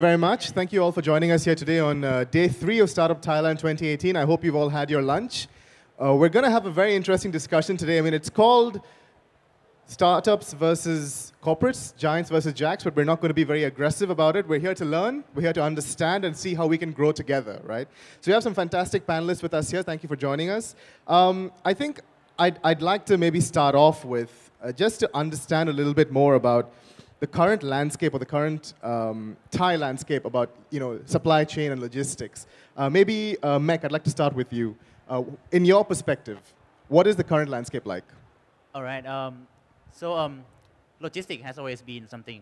Very much. Thank you all for joining us here today on day 3 of Startup Thailand 2018. I hope you've all had your lunch. We're going to have a very interesting discussion today. I mean, it's called Startups versus Corporates, Giants versus Jacks, but we're not going to be very aggressive about it. We're here to learn. We're here to understand and see how we can grow together, right? So we have some fantastic panelists with us here. Thank you for joining us. I think I'd like to maybe start off with just to understand a little bit more about the current landscape or the current Thai landscape about supply chain and logistics. Maybe Mek, I'd like to start with you. In your perspective, what is the current landscape like? All right. Logistics has always been something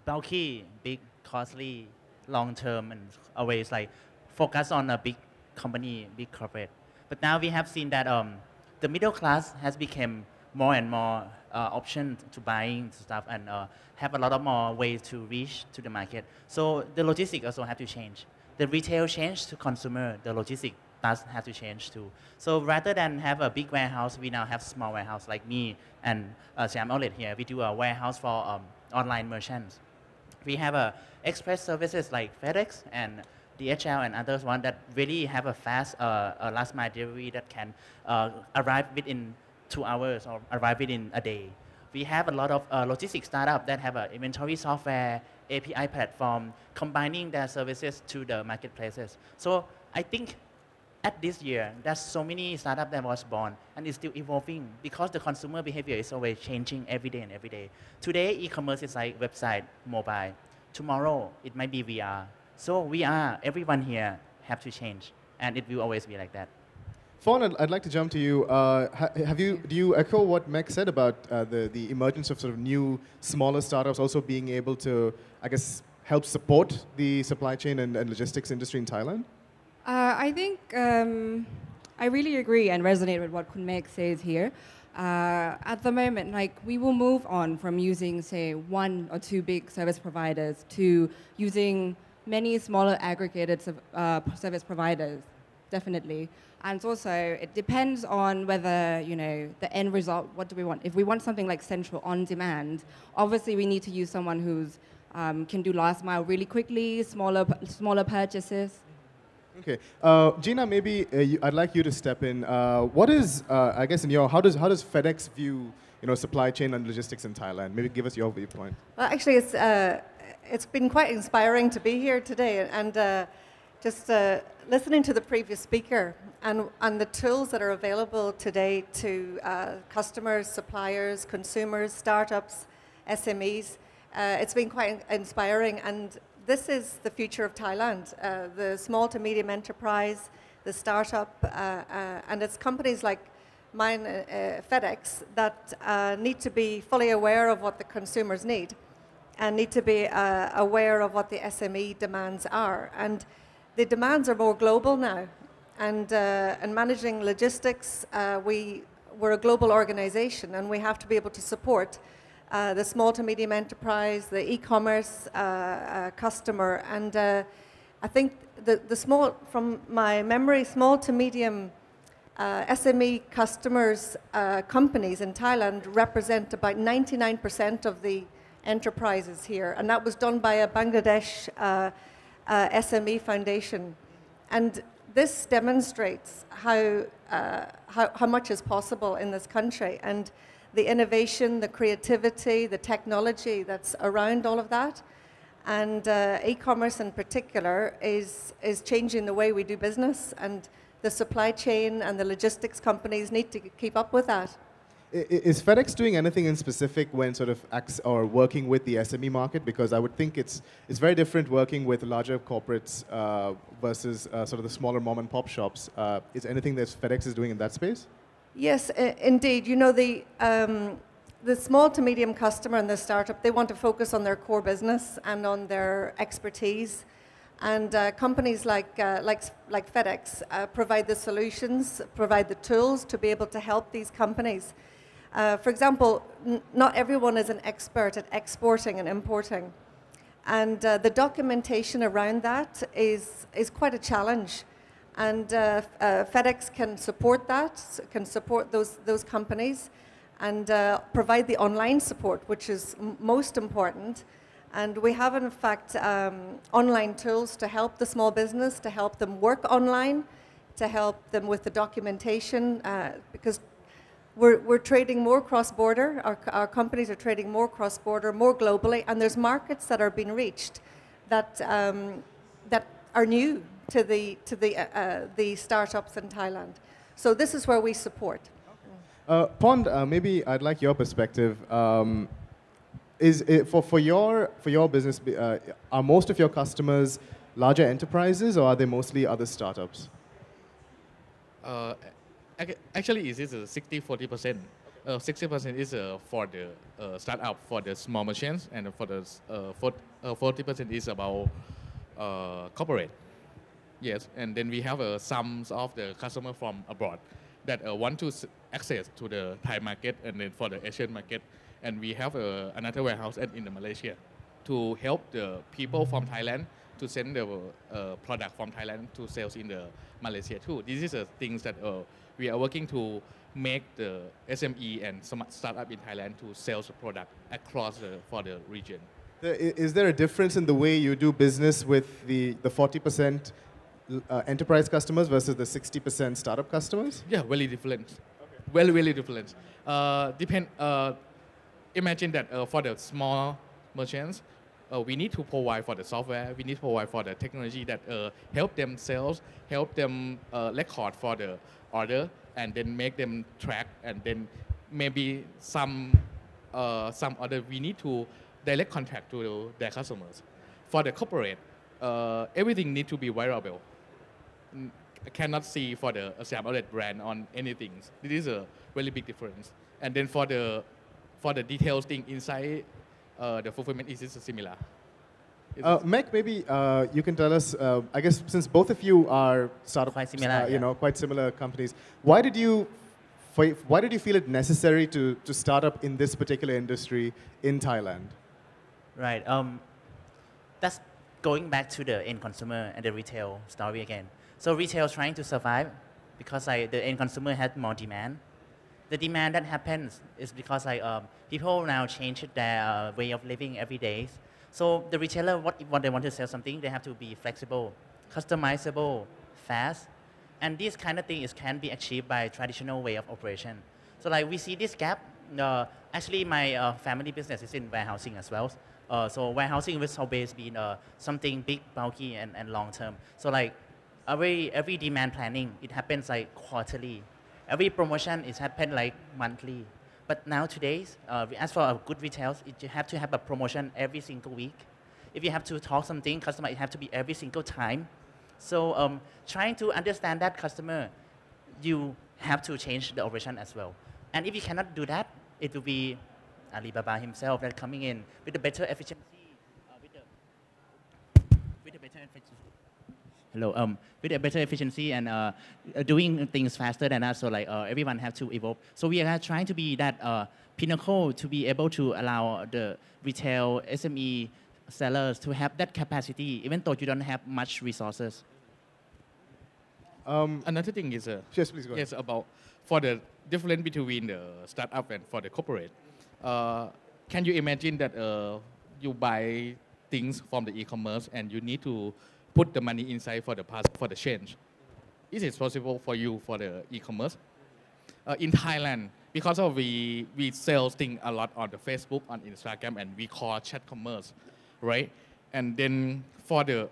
bulky, big, costly, long-term, and always like focus on a big company, big corporate. But now we have seen that the middle class has become more and more options to buying stuff and have a lot of more ways to reach to the market. So the logistics also have to change. The retail change to consumer, the logistics does have to change too. So rather than have a big warehouse, we now have small warehouse like me and COO-Siam Outlet here. We do a warehouse for online merchants. We have express services like FedEx and DHL and others one that really have a fast last mile delivery that can arrive within 2 hours or arrive within a day. We have a lot of logistics startups that have an inventory software, API platform, combining their services to the marketplaces. So I think at this year, there's so many startups that was born and it's still evolving because the consumer behavior is always changing every day and every day. Today, e-commerce is like website, mobile. Tomorrow, it might be VR. So everyone here have to change and it will always be like that. Fawn, I'd like to jump to you. Do you echo what Mek said about the emergence of sort of new, smaller startups also being able to, I guess, help support the supply chain and logistics industry in Thailand? I think I really agree and resonate with what Kun Mek says here. At the moment, like we will move on from using, say, 1 or 2 big service providers to using many smaller aggregated service providers, definitely. And also, it depends on whether, the end result, what do we want? If we want something like central on demand, obviously we need to use someone who's can do last mile really quickly, smaller purchases. Okay, Gina, maybe I'd like you to step in. What is, I guess, how does FedEx view, supply chain and logistics in Thailand? Maybe give us your viewpoint. Well, actually, it's been quite inspiring to be here today, and just listening to the previous speaker and the tools that are available today to customers, suppliers, consumers, startups, SMEs. It's been quite inspiring, and this is the future of Thailand. The small to medium enterprise, the startup, and it's companies like mine, FedEx, that need to be fully aware of what the consumers need and need to be aware of what the SME demands are. And the demands are more global now. And managing logistics, we're a global organization and we have to be able to support the small to medium enterprise, the e-commerce customer. And I think the small, from my memory, small to medium SME customers, companies in Thailand represent about 99% of the enterprises here. And that was done by a Bangladesh SME foundation. And this demonstrates how much is possible in this country and the innovation, the creativity, the technology that's around all of that. And e-commerce in particular is changing the way we do business, and the supply chain and the logistics companies need to keep up with that. Is FedEx doing anything in specific when sort of working with the SME market? Because I would think it's very different working with larger corporates versus sort of the smaller mom and pop shops. Is anything that FedEx is doing in that space? Yes, indeed. The small to medium customer and the startup, they want to focus on their core business and on their expertise. And companies like FedEx provide the solutions, provide the tools to be able to help these companies. For example, not everyone is an expert at exporting and importing. And the documentation around that is quite a challenge. And FedEx can support that, can support those companies, and provide the online support, which is most important. And we have, in fact, online tools to help the small business, to help them work online, to help them with the documentation, because we're trading more cross-border. Our companies are trading more cross-border, more globally, and there's markets that are being reached that that are new to the startups in Thailand. So this is where we support. Pond, maybe I'd like your perspective. Is it for your business? Are most of your customers larger enterprises, or are they mostly other startups? Actually, it is 60-40%. 60% is for the startup, for the small merchants, and for the 40% is about corporate. Yes, and then we have some of the customer from abroad that want to access to the Thai market and then for the Asian market. And we have another warehouse in Malaysia to help the people from Thailand to send the product from Thailand to sales in the Malaysia too. This is the things that we are working to make the SME and startup in Thailand to sell the product across for the region. Is there a difference in the way you do business with the 40% enterprise customers versus the 60% startup customers? Yeah, very different. Okay. Very different. Imagine that for the small merchants, we need to provide for the software, we need to provide for the technology that help them sales, help them record for the order, and then make them track, and then maybe some other we need to direct contact to their customers. For the corporate, everything need to be variable. I cannot see for the Siam Outlet brand on anything. This is a really big difference. And then for the details thing inside the fulfillment is similar. Meg, maybe you can tell us. I guess since both of you are startup, quite similar, quite similar companies, why did you feel it necessary to start up in this particular industry in Thailand? Right. That's going back to the end consumer and the retail story again. So retail is trying to survive because the end consumer has more demand. The demand that happens is because people now change their way of living every day. So the retailer, what they want to sell something, they have to be flexible, customizable, fast, and this kind of thing can be achieved by traditional way of operation. So we see this gap. Actually, my family business is in warehousing as well. So warehousing has always been something big, bulky, and long term. So every demand planning, it happens quarterly. Every promotion is happen monthly. But now today's, as for a good retail, you have to have a promotion every single week. If you have to talk something, customer, it have to be every single time. So trying to understand that customer, you have to change the operation as well. And if you cannot do that, it will be Alibaba himself that coming in with a better efficiency, with a better efficiency. With a better efficiency and doing things faster than us, so everyone have to evolve. So we are trying to be that pinnacle to be able to allow the retail SME sellers to have that capacity, even though you don't have much resources. Another thing is yes, please go ahead. Yes, about for the difference between the startup and for the corporate. Can you imagine that you buy things from the e-commerce and you need to put the money inside for the change? Is it possible for you for the e-commerce? In Thailand, because of we sell things a lot on the Facebook, on Instagram, and we call chat commerce, right? And then for the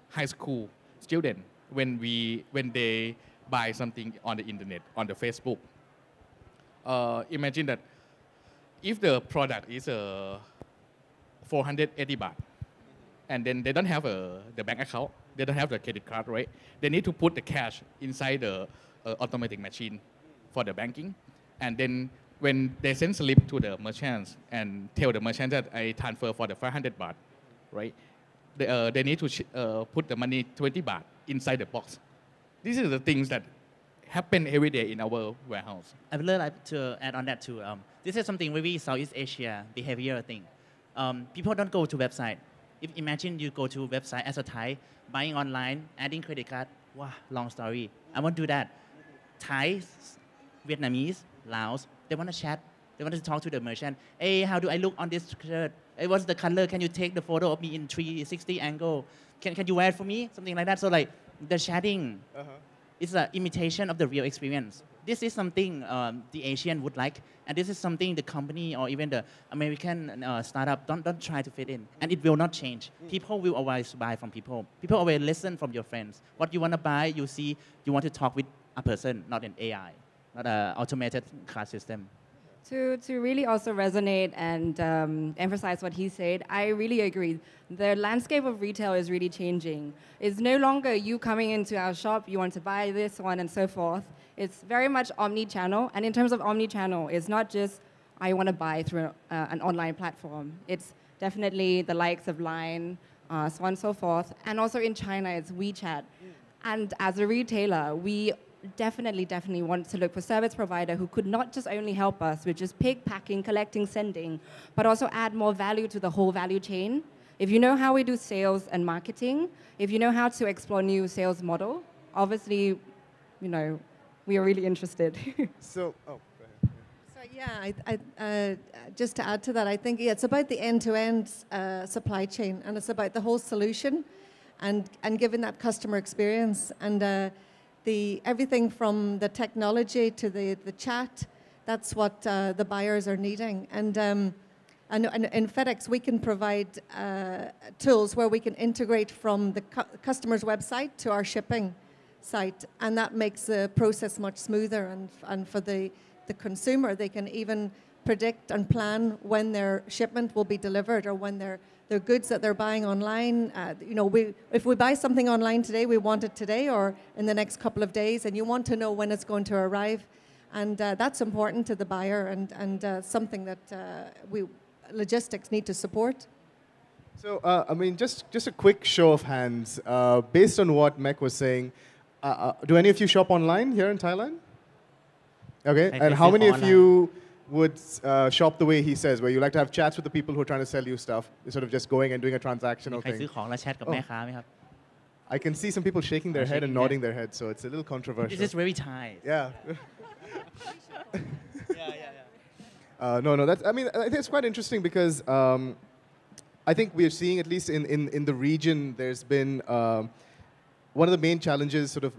high school student, when they buy something on the internet, on the Facebook, imagine that if the product is 480 baht, and then they don't have the bank account, they don't have the credit card, right? They need to put the cash inside the automatic machine for the banking. And then when they send slip to the merchants and tell the merchant that I transfer for the 500 baht, right? They need to put the money 20 baht inside the box. These are the things that happen every day in our warehouse. I would like to add on that too. This is something very Southeast Asia behavior thing. People don't go to website. If imagine you go to website as a Thai, buying online, adding credit card, wow, long story. I won't do that. Thais, Vietnamese, Laos, they want to chat. They want to talk to the merchant. Hey, how do I look on this shirt? What's the color? Can you take the photo of me in 360 angle? Can you wear it for me? Something like that. So like the chatting is an imitation of the real experience. This is something the Asian would like, and this is something the company or even the American startup don't try to fit in, and it will not change. People will always buy from people. People always listen from your friends. What you want to buy, you see, you want to talk with a person, not an AI, not an automated car system. To really also resonate and emphasize what he said, I really agree. The landscape of retail is really changing. It's no longer you coming into our shop, you want to buy this one and so forth. It's very much omni-channel. And in terms of omni-channel, it's not just I want to buy through an online platform. It's definitely the likes of Line, so on and so forth. And also in China, it's WeChat. And as a retailer, we definitely want to look for service provider who could not just only help us with just pick, packing, collecting, sending, but also add more value to the whole value chain. If you know how we do sales and marketing, if you know how to explore new sales model, obviously, you know, we are really interested. So, go ahead. So yeah, just to add to that, I think it's about the end-to-end supply chain, and it's about the whole solution, and giving that customer experience, and everything from the technology to the chat. That's what the buyers are needing, and in FedEx we can provide tools where we can integrate from the customer's website to our shipping site, and that makes the process much smoother, and for the consumer, they can even predict and plan when their shipment will be delivered, or when their goods that they're buying online. You know, if we buy something online today, we want it today or in the next couple of days, and you want to know when it's going to arrive, and that's important to the buyer, and something that logistics need to support. So, I mean, just a quick show of hands. Based on what Mek was saying, do any of you shop online here in Thailand? Okay, and how many of you would shop the way he says, where you like to have chats with the people who are trying to sell you stuff, instead of just going and doing a transactional ใครซื้อ thing? ของแล้วแชทกับแม่ค้าไหมครับ I can see some people shaking their head and shaking nodding their head, so it's a little controversial. This is very Thai. Yeah. Yeah. No, that's, I mean, I think it's quite interesting because I think we're seeing, at least in the region, there's been one of the main challenges sort of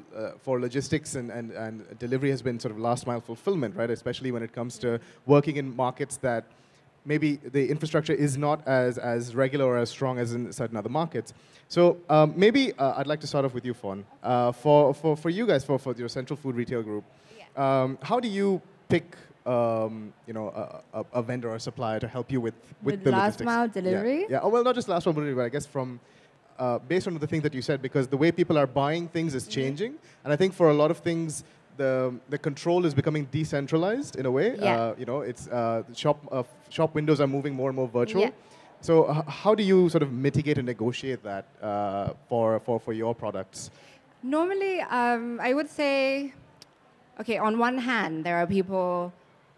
for logistics and delivery has been sort of last mile fulfillment, right? Especially when it comes to working in markets that maybe the infrastructure is not as regular or as strong as in certain other markets. So maybe I'd like to start off with you, Fawn. For you guys, for your Central Food Retail Group, how do you pick you know, a vendor or supplier to help you with the last logistics? mile delivery? Yeah. Oh, well, not just last mile delivery, but I guess from based on the thing that you said, because the way people are buying things is changing, and I think for a lot of things, the control is becoming decentralized in a way. Yeah. You know, it's shop windows are moving more and more virtual. Yeah. So how do you sort of mitigate and negotiate that for your products? Normally, I would say, okay, on one hand, there are people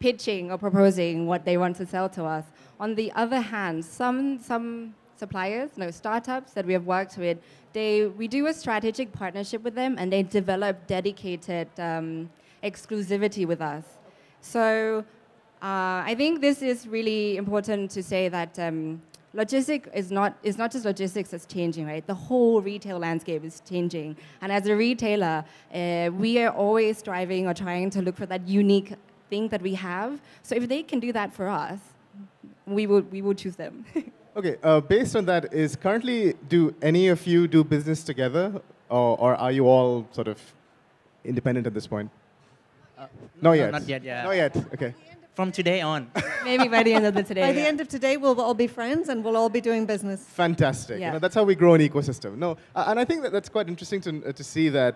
pitching or proposing what they want to sell to us. On the other hand, some suppliers, startups that we have worked with, we do a strategic partnership with them, and they develop dedicated exclusivity with us. So I think this is really important to say that logistics is not just logistics that's changing, right? The whole retail landscape is changing, and as a retailer, we are always striving or trying to look for that unique thing that we have. So if they can do that for us, we would choose them. Okay, based on that, do any of you do business together, or are you all sort of independent at this point? Not yet. Not yet, yeah. Not yet, okay. From today on. Maybe by the end of the today. By the end of today, we'll all be friends, and we'll all be doing business. Fantastic. Yeah. You know, that's how we grow an ecosystem. No, and I think that's quite interesting to see that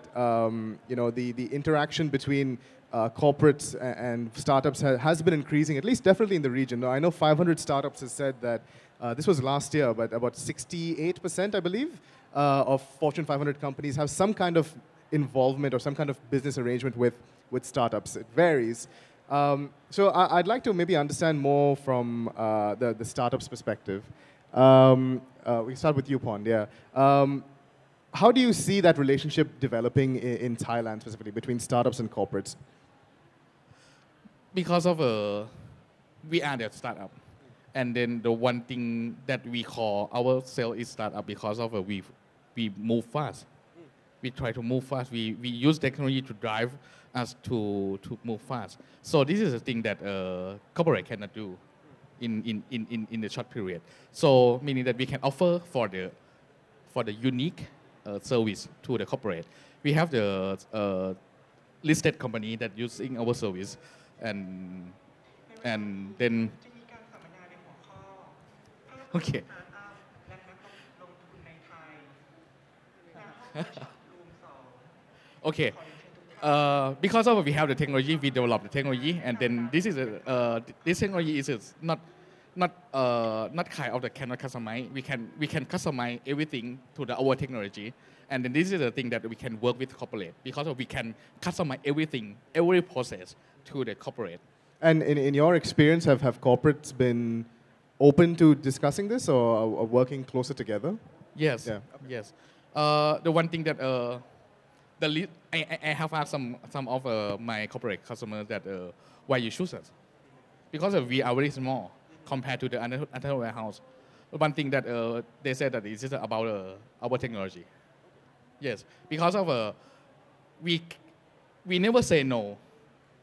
you know, the interaction between corporates and startups has been increasing, at least definitely in the region. Now, I know 500 startups has said that this was last year, but about 68%, I believe, of Fortune 500 companies have some kind of involvement or some kind of business arrangement with startups. It varies. So I'd like to maybe understand more from the startups perspective. We start with you, Pond. Yeah. How do you see that relationship developing in Thailand specifically between startups and corporates? Because of we are the startup, And then the one thing that we call our sale is startup because of we move fast. We try to move fast. We use technology to drive us to move fast. So this is a thing that corporate cannot do in the short period. So meaning that we can offer for the unique service to the corporate. We have the listed company that using our service, and then okay. Okay. Because of we have the technology, we develop the technology, and then this is this technology is not kind of the cannot customize. We can customize everything to our technology, and then this is the thing that we can work with corporate because we can customize everything, every process to the corporate. And in your experience, have corporates been open to discussing this or working closer together? Yes. Yeah. Yes. The one thing that I have asked some of my corporate customers that why you choose us, because we are very small compared to the other warehouse. One thing that they said that is about our technology. Yes, because of we never say no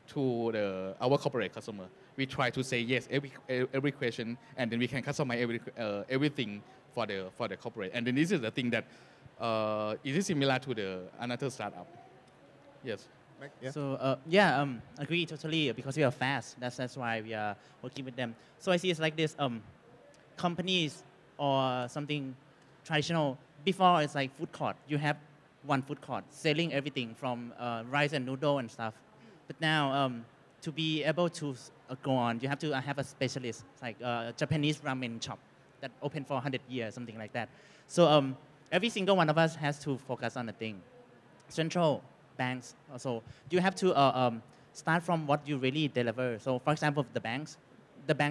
to our corporate customer. We try to say yes every question, and then we can customize everything for the corporate. And then this is the thing that it is similar to the another startup. Yes. Yeah. So agree totally because we are fast. That's why we are working with them. So I see it's like this. Companies or something traditional. Before it's like food court. You have one food court selling everything from rice and noodle and stuff. But now to be able to go on, you have to have a specialist, like Japanese ramen shop that open for 100 years, something like that. So every single one of us has to focus on a thing. Central banks also, you have to start from what you really deliver. So for example, the bank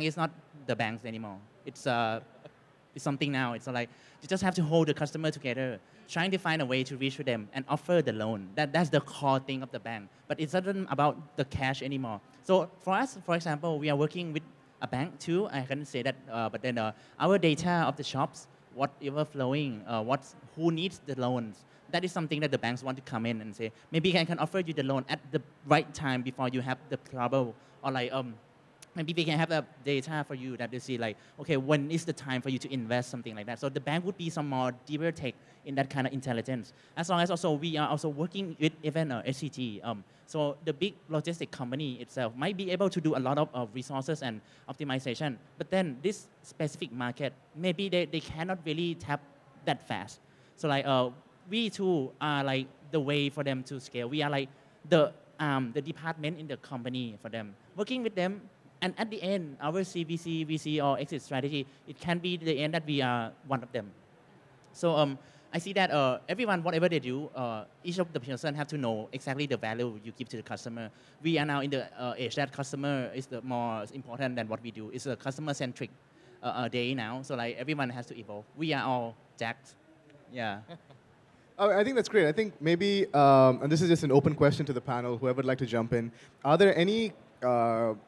is not the banks anymore. It's something now. It's like you just have to hold the customer together, trying to find a way to reach to them and offer the loan. That's the core thing of the bank. But it's not about the cash anymore. So for us, for example, we are working with a bank too. I can say that, but then our data of the shops, whatever flowing, who needs the loans, that is something that the banks want to come in and say, maybe I can offer you the loan at the right time before you have the trouble, or like maybe we can have the data for you that they see like, okay, when is the time for you to invest, something like that. So the bank would be some more deeper tech in that kind of intelligence. As long as also we are also working with even SCG. So the big logistic company itself might be able to do a lot of resources and optimization, but then this specific market, maybe they cannot really tap that fast. So like we too are like the way for them to scale. We are like the department in the company for them, working with them. And at the end, our CVC, VC, or exit strategy, it can be the end that we are one of them. So I see that everyone, whatever they do, each of the person have to know exactly the value you give to the customer. We are now in the age that customer is the more important than what we do. It's a customer-centric day now. So like everyone has to evolve. We are all jacked. Yeah. I think that's great. I think maybe, and this is just an open question to the panel, whoever would like to jump in. Are there any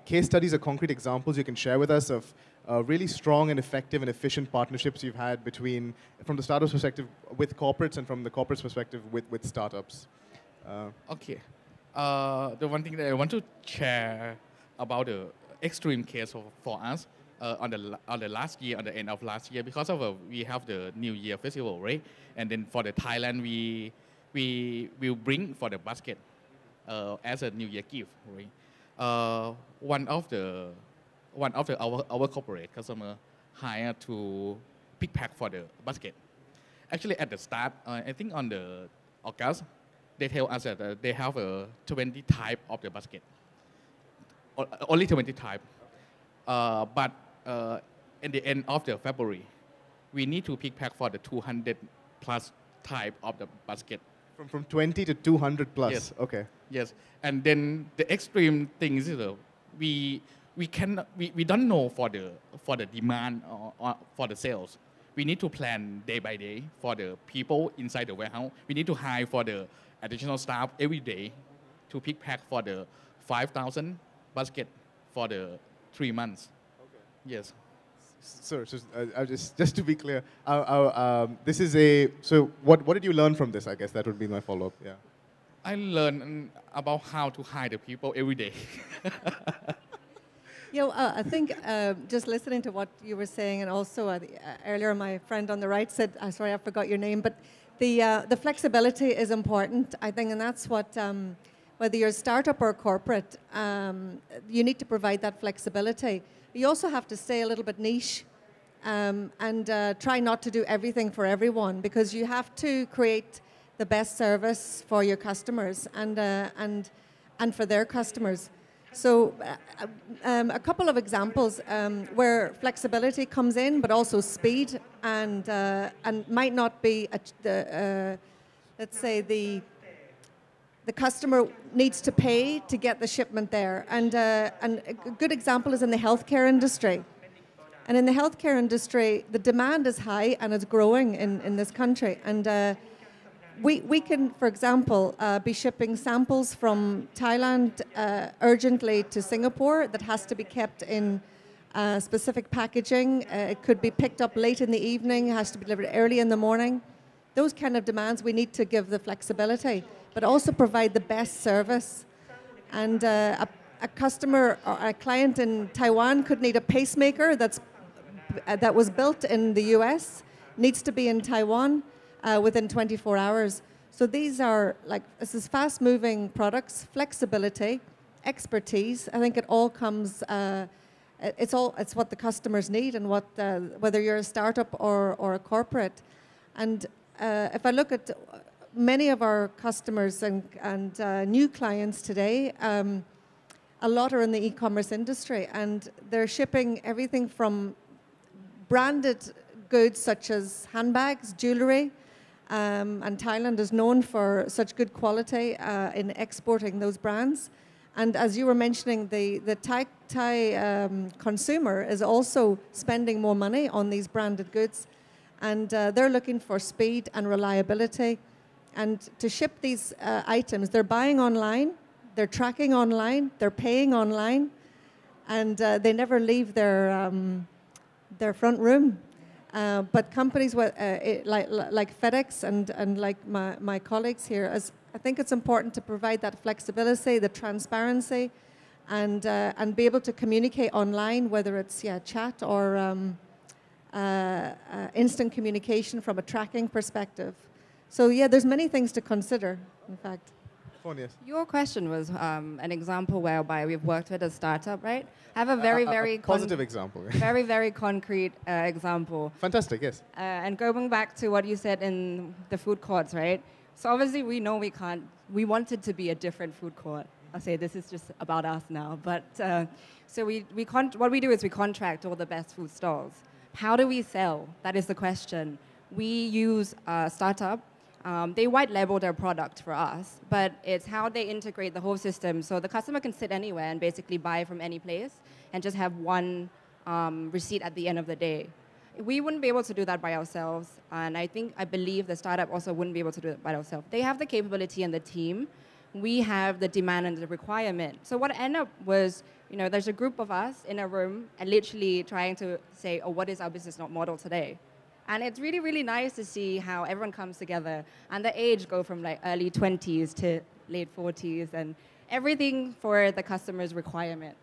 case studies or concrete examples you can share with us of really strong and effective and efficient partnerships you've had between, from the startups perspective with corporates and from the corporates perspective with startups? Okay. The one thing that I want to share about the extreme case for us on the last year, on the end of last year, because of we have the New Year festival, right? And then for the Thailand, we will bring for the basket as a New Year gift, right? One of our corporate customer hired to pick pack for the basket. Actually, at the start, I think on the August, they tell us that they have 20 type of the basket. Only 20 type. But in the end of the February, we need to pick pack for the 200 plus type of the basket. From 20 to 200 plus. Yes. Okay. Yes, and then the extreme thing is we don't know for the demand or for the sales. We need to plan day by day for the people inside the warehouse. We need to hire for the additional staff every day to pick pack for the 5,000 basket for the 3 months. Okay. Yes. Sorry, just to be clear, this is a, so what did you learn from this? I guess that would be my follow-up, yeah. I learn about how to hire the people every day. I think just listening to what you were saying, and also earlier my friend on the right said, sorry, I forgot your name, but the flexibility is important, I think, and that's what, whether you're a startup or a corporate, you need to provide that flexibility. You also have to stay a little bit niche and try not to do everything for everyone, because you have to create the best service for your customers and for their customers. So a couple of examples where flexibility comes in, but also speed and might not be, let's say, the customer needs to pay to get the shipment there. And a good example is in the healthcare industry. And in the healthcare industry, the demand is high and it's growing in this country. And we can, for example, be shipping samples from Thailand urgently to Singapore that has to be kept in specific packaging. It could be picked up late in the evening, has to be delivered early in the morning. Those kind of demands, we need to give the flexibility, but also provide the best service. And a customer or a client in Taiwan could need a pacemaker that was built in the US, needs to be in Taiwan within 24 hours. So these are this is fast-moving products, flexibility, expertise. I think it all comes, it's what the customers need and what, whether you're a startup or a corporate. And if I look at many of our customers and new clients today, a lot are in the e-commerce industry, and they're shipping everything from branded goods such as handbags, jewelry, and Thailand is known for such good quality in exporting those brands. And as you were mentioning, the Thai consumer is also spending more money on these branded goods, and they're looking for speed and reliability. And to ship these items, they're buying online, they're tracking online, they're paying online, and they never leave their front room. But companies like FedEx and like my colleagues here, I think it's important to provide that flexibility, the transparency, and be able to communicate online, whether it's chat or instant communication from a tracking perspective. So there's many things to consider, in fact. Yes. Your question was an example whereby we've worked with a startup, right? I have a very positive example. very concrete example. Fantastic, yes. And going back to what you said in the food courts, right? So obviously we know we can't. We want it to be a different food court. I'll say this is just about us now, but so what we do is we contract all the best food stalls. How do we sell? That is the question. We use a startup. They white label their product for us, but it's how they integrate the whole system. So the customer can sit anywhere and basically buy from any place and just have one receipt at the end of the day. We wouldn't be able to do that by ourselves, and I believe the startup also wouldn't be able to do it by ourselves. They have the capability and the team. We have the demand and the requirement. So what ended up was, there's a group of us in a room and literally trying to say, what is our business model today? And it's really, really nice to see how everyone comes together, and the age go from early 20s to late 40s, and everything for the customer's requirement.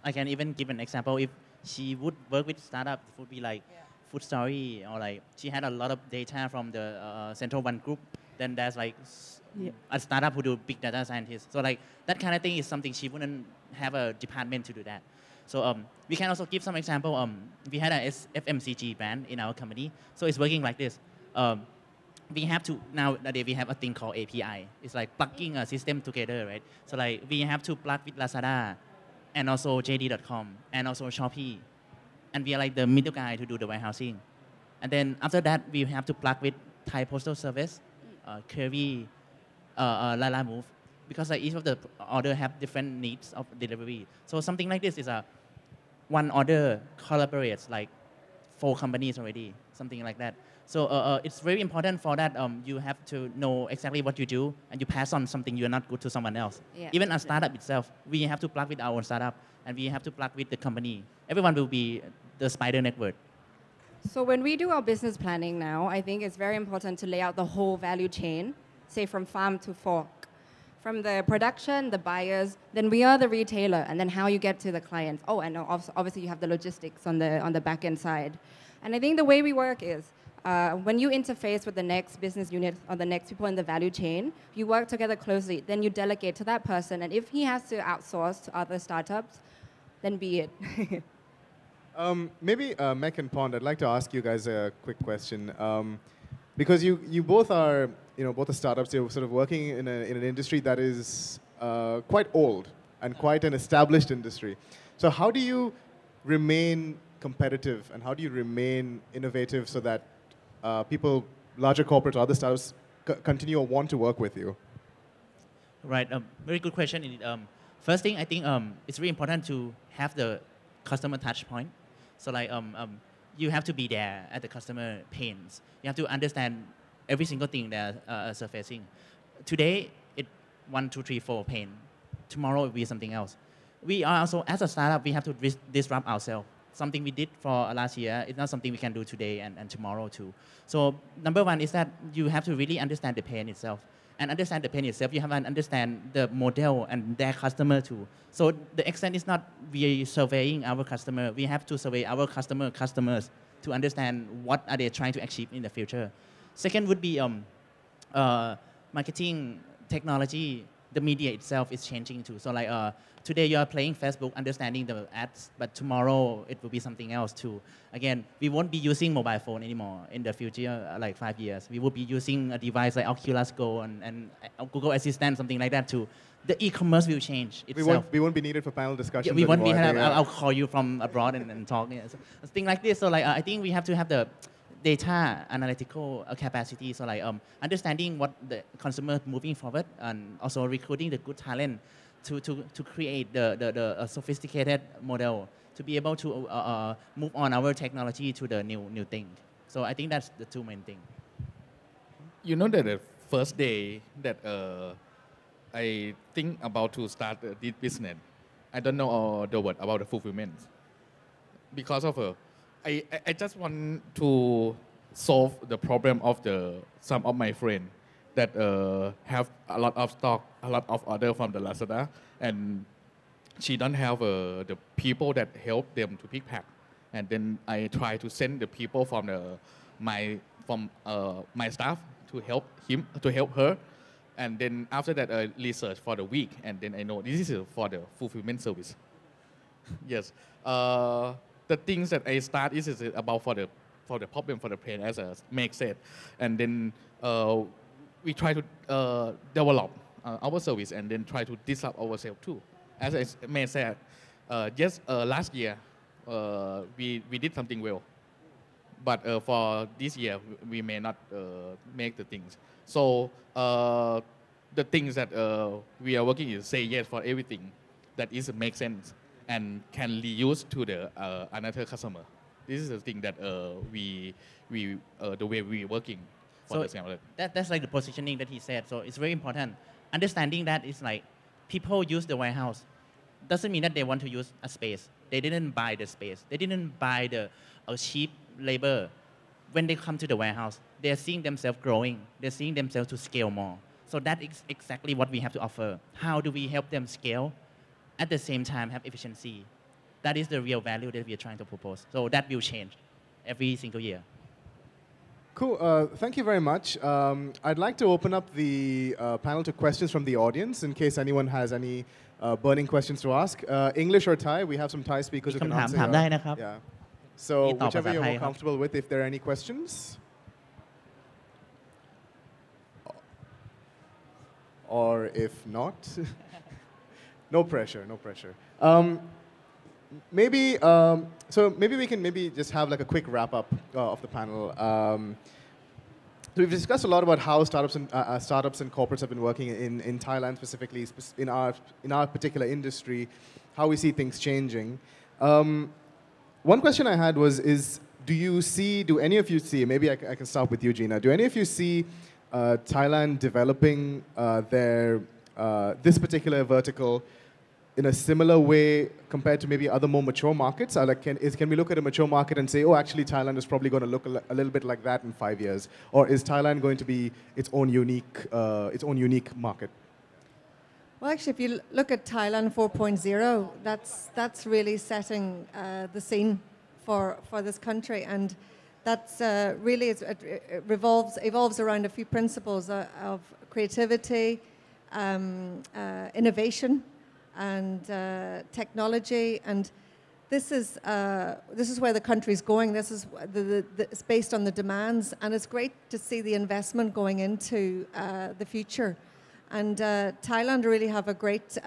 I can even give an example. If she would work with startup, it would be like Food Story, or she had a lot of data from the Central One Group. Then there's a startup who do big data scientists. So that kind of thing is something she wouldn't have a department to do that. So we can also give some example. We had a FMCG brand in our company. So it's working like this. We have to, nowadays we have a thing called API. It's like plugging a system together, right? So we have to plug with Lazada and also JD.com and also Shopee. And we are the middle guy to do the warehousing. And then after that, we have to plug with Thai Postal Service, Teeravee, Lala Move. Because each of the order have different needs of delivery. So something like this is one order collaborates 4 companies already, something like that. So it's very important for that you have to know exactly what you do, and you pass on something you're not good to someone else. Yeah. Even a startup itself, we have to plug with our startup, and we have to plug with the company. Everyone will be the spider network. So when we do our business planning now, I think it's very important to lay out the whole value chain, say from farm to fork. From the production, the buyers, then we are the retailer, and then how you get to the clients. Oh, and obviously you have the logistics on the back end side. And I think the way we work is when you interface with the next business unit or the next people in the value chain, you work together closely. Then you delegate to that person, and if he has to outsource to other startups, then be it. Maybe Mech and Pond, I'd like to ask you guys a quick question. Because you both are, both the startups, you're sort of working in an industry that is quite old and quite an established industry. So how do you remain competitive and how do you remain innovative so that people, larger corporates or other startups, continue or want to work with you? Right, very good question. First thing, I think it's really important to have the customer touch point. So like you have to be there at the customer pains. You have to understand every single thing that are surfacing. Today, it 1, 2, 3, 4 pain. Tomorrow it will be something else. We are also, as a startup, we have to disrupt ourselves. Something we did for last year is not something we can do today and tomorrow too. So number one is that you have to really understand the pain itself. And understand the pain itself, you have to understand the model and their customer too. So the extent is not we surveying our customer. We have to survey our customers to understand what are they trying to achieve in the future. Second would be marketing technology. The media itself is changing too. So like today you are playing Facebook, understanding the ads, but tomorrow it will be something else too. Again, we won't be using mobile phone anymore in the future, like 5 years. We will be using a device like Oculus Go and Google Assistant, something like that too. The e-commerce will change itself. We won't be needed for panel discussions. Yeah, we won't be. Anymore, I'll call you from abroad and talk. Yeah. So, things like this. So like I think we have to have the data analytical capacity. So like understanding what the consumer moving forward and also recruiting the good talent to create the sophisticated model to be able to move on our technology to the new thing. So I think that's the two main things. You know that the first day that I think about to start this business, I don't know the word about the fulfillment. Because of I just want to solve the problem of some of my friends that have a lot of stock, a lot of order from the Lazada, and she don't have the people that help them to pick pack. And then I try to send the people from my staff to help her. And then after that, I research for the week, and then I know this is for the fulfillment service. Yes. The things that I start is about for the problem for the pain, as Meg said, and then we try to develop our service and then try to disrupt ourselves too. As I Meg said, last year we did something well, but for this year we may not make the things. So the things that we are working is say yes for everything that makes sense and can reuse to the another customer. This is the thing that we the way we working for the COO-Siam Outlet. That's like the positioning that he said. So it's very important. Understanding that it's like people use the warehouse doesn't mean that they want to use a space. They didn't buy the space. They didn't buy the cheap labor. When they come to the warehouse, they're seeing themselves growing. They're seeing themselves to scale more. So that is exactly what we have to offer. How do we help them scale? At the same time, have efficiency. That is the real value that we are trying to propose. So that will change every single year. Cool. Thank you very much. I'd like to open up the panel to questions from the audience in case anyone has any burning questions to ask. English or Thai? We have some Thai speakers who can answer. Yeah. So whichever you're more comfortable with, if there are any questions. Or if not, no pressure, no pressure. Maybe we can just have like a quick wrap up of the panel. So we've discussed a lot about how startups and corporates have been working in Thailand specifically, in our particular industry, how we see things changing. One question I had was, do any of you see, maybe I can start with you, Gina, do any of you see Thailand developing this particular vertical in a similar way compared to maybe other more mature markets? Like can we look at a mature market and say, oh, actually Thailand is probably going to look a little bit like that in 5 years? Or is Thailand going to be its own unique market? Well, actually, if you look at Thailand 4.0, that's really setting the scene for this country, and that's really it evolves around a few principles of creativity, innovation, and technology, and this is where the country's going. This is it's based on the demands, and it's great to see the investment going into the future. And Thailand really have a great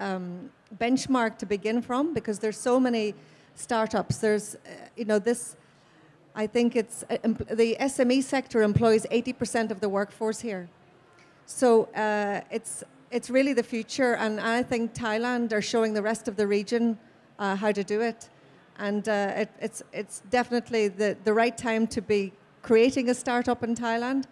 benchmark to begin from, because there's so many startups. There's, I think it's the SME sector employs 80% of the workforce here. So it's really the future, and I think Thailand are showing the rest of the region how to do it. And it's definitely the right time to be creating a startup in Thailand.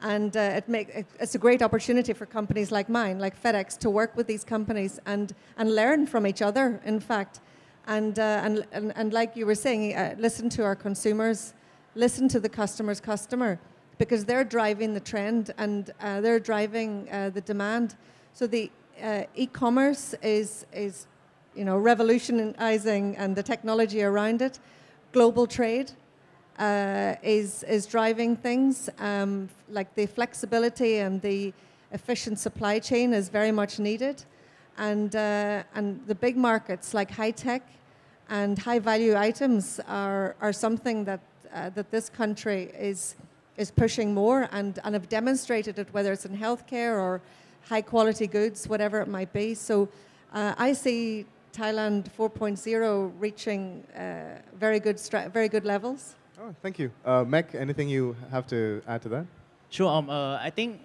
And it's a great opportunity for companies like mine, like FedEx, to work with these companies and learn from each other, in fact. And like you were saying, listen to our consumers, listen to the customer's customer, because they're driving the trend and they're driving the demand. So the e-commerce is revolutionizing, and the technology around it. Global trade is driving things, like the flexibility and the efficient supply chain is very much needed, and the big markets like high tech and high value items are something that this country is pushing more, and have demonstrated it, whether it's in healthcare or high quality goods, whatever it might be. So I see Thailand 4.0 reaching very good levels. Oh, thank you. Meg, anything you have to add to that? Sure. I think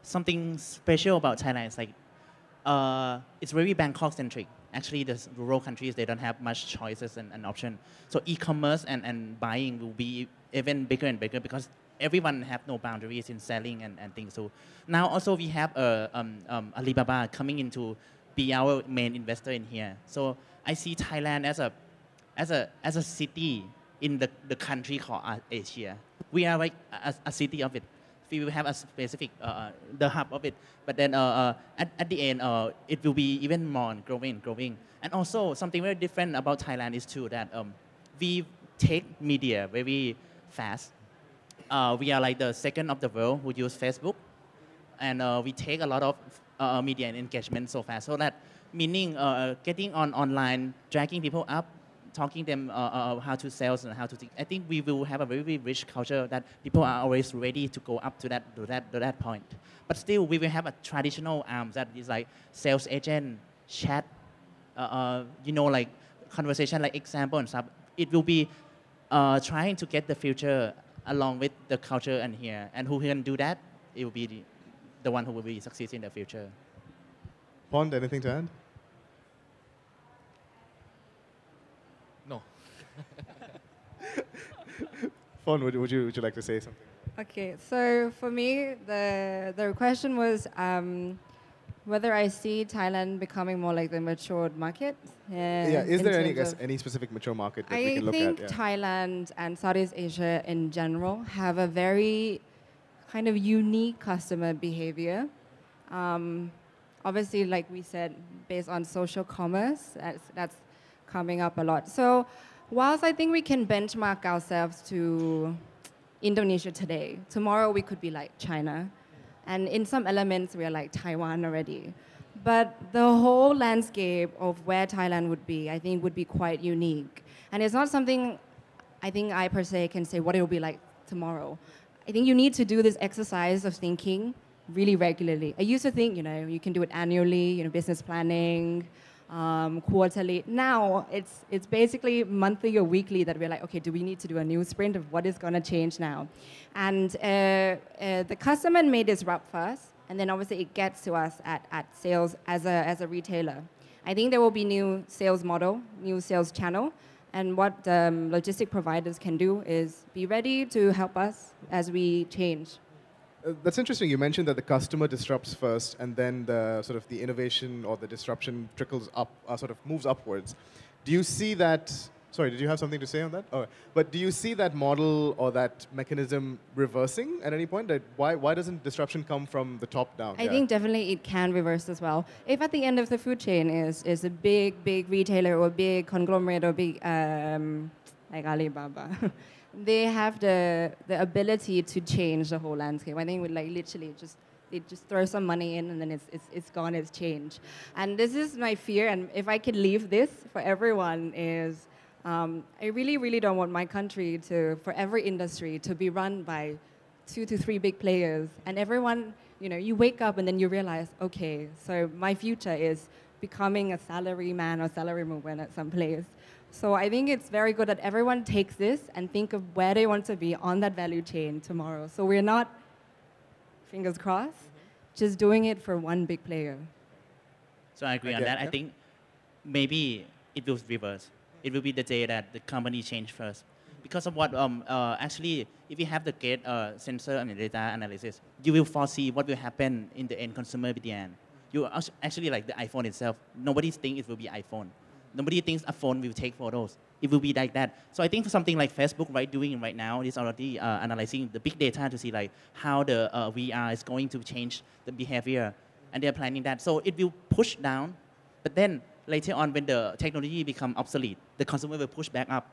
something special about Thailand is like it's very Bangkok centric. Actually, the rural countries, they don't have much choices and option. So e-commerce and buying will be even bigger and bigger, because everyone have no boundaries in selling and things. So now also we have Alibaba coming in to be our main investor in here. So I see Thailand as a city in the country called Asia. We are like a city of it. We will have a specific, the hub of it. But then at the end, it will be even more growing. And also something very different about Thailand is too that we take media very fast. We are like the second of the world who use Facebook. And we take a lot of media and engagement so fast. So that meaning getting online, dragging people up, talking them how to sell and how to think. I think we will have a very rich culture that people are always ready to go up to that point. But still, we will have a traditional arm that is like sales agent, chat, like conversation, like example and stuff. It will be trying to get the future along with the culture and here. And who can do that, it will be the one who will be succeed in the future. Pond, anything to add? No. Fawn, would you like to say something? Okay, so for me, the question was whether I see Thailand becoming more like the matured market. Yeah, is there any specific mature market that we can look at? I think Thailand and Southeast Asia in general have a very kind of unique customer behavior. Obviously, like we said, based on social commerce, that's coming up a lot. So whilst I think we can benchmark ourselves to Indonesia today, tomorrow we could be like China. And in some elements, we are like Taiwan already. But the whole landscape of where Thailand would be, I think would be quite unique. And it's not something I think I per se can say what it will be like tomorrow. I think you need to do this exercise of thinking really regularly. I used to think, you can do it annually, business planning, quarterly. Now it's basically monthly or weekly that we're like, okay, do we need to do a new sprint of what is going to change now? And the customer may disrupt first, and then obviously it gets to us at sales as a retailer. I think there will be new sales model, new sales channel, and what logistic providers can do is be ready to help us as we change. That's interesting. You mentioned that the customer disrupts first, and then the sort of the innovation or the disruption trickles up, sort of moves upwards. Do you see that? Sorry, did you have something to say on that? Oh, but do you see that model or that mechanism reversing at any point? That why doesn't disruption come from the top down? I think definitely it can reverse as well. If at the end of the food chain is a big retailer or big conglomerate or big like Alibaba, they have the ability to change the whole landscape. I think we like literally they just throw some money in and then it's gone, it's changed. And this is my fear. And if I could leave this for everyone is. I really don't want my country for every industry to be run by 2 to 3 big players. And everyone, you wake up and then you realize, okay, so my future is becoming a salary man or salary woman at some place. So I think it's very good that everyone takes this and think of where they want to be on that value chain tomorrow. So we're not, fingers crossed, just doing it for one big player. So I agree on that. I think maybe it will reverse. It will be the day that the company change first. Because of what, actually, if you have the great sensor and data analysis, you will foresee what will happen in the end consumer at the end. You actually like the iPhone itself. Nobody thinks it will be iPhone. Nobody thinks a phone will take photos. It will be like that. So I think for something like Facebook doing right now is already analyzing the big data to see like how the VR is going to change the behavior. And they're planning that. So it will push down, but then later on, when the technology become obsolete, the consumer will push back up.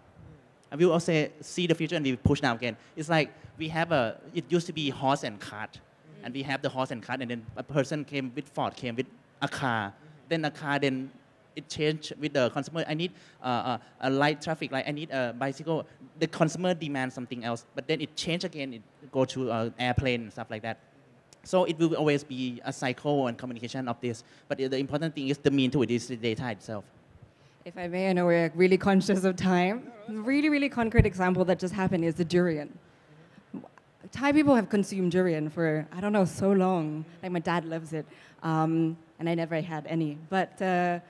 And we will also see the future and we will push down again. It's like we have it used to be horse and cart. And we have the horse and cart, and then a person came with Ford, came with a car. Then a car, then it changed with the consumer. I need a light traffic light, I need a bicycle. The consumer demands something else. But then it changed again, it go to airplane and stuff like that. So it will always be a cycle and communication of this. But the important thing is the mean to it is the data itself. If I may, I know we're really conscious of time. Really concrete example that just happened is the durian. Thai people have consumed durian for, I don't know, so long. Like my dad loves it. And I never had any. But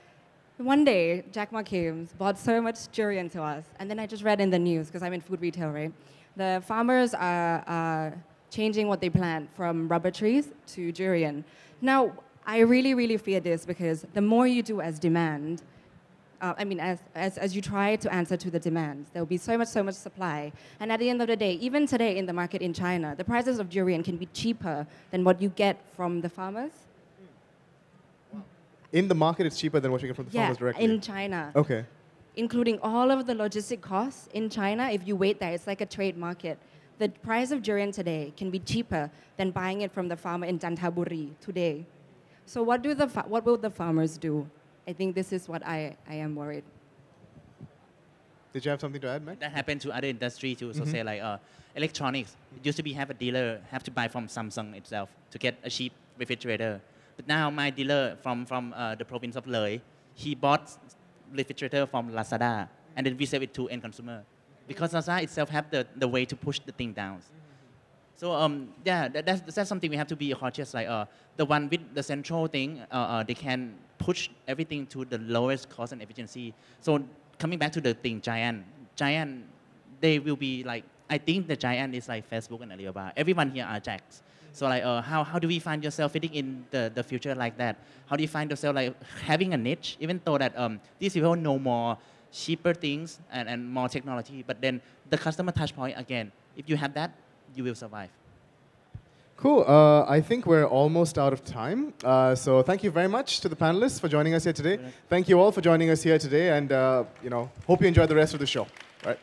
one day, Jack Ma came, bought so much durian to us. And then I just read in the news, because I'm in food retail, right? The farmers are changing what they plant from rubber trees to durian. Now, I really fear this because the more you do as demand, as you try to answer to the demands, there will be so much supply. And at the end of the day, even today in the market in China, the prices of durian can be cheaper than what you get from the farmers. In the market, it's cheaper than what you get from the farmers directly? In China. Okay. Including all of the logistic costs in China, if you wait there, it's like a trade market. The price of durian today can be cheaper than buying it from the farmer in Jantaburi today. So what will the farmers do? I think this is what I am worried. Did you have something to add, Matt? That happened to other industry too. So say like electronics. It used to be have a dealer have to buy from Samsung itself to get a cheap refrigerator. But now my dealer from the province of Leh, he bought refrigerator from Lazada and then we sell it to end consumer. Because Lazada itself have the way to push the thing down. So that's something we have to be cautious. Like the one with the central thing, they can push everything to the lowest cost and efficiency. So coming back to the thing, giant, they will be like, I think the giant is like Facebook and Alibaba. Everyone here are jacks. So like, how do we find yourself fitting in the future like that? How do you find yourself like having a niche, even though that these people know more cheaper things and more technology, but then the customer touch point again, if you have that, you will survive. Cool. I think we're almost out of time. So thank you very much to the panelists for joining us here today. Thank you all for joining us here today, and hope you enjoy the rest of the show. All right.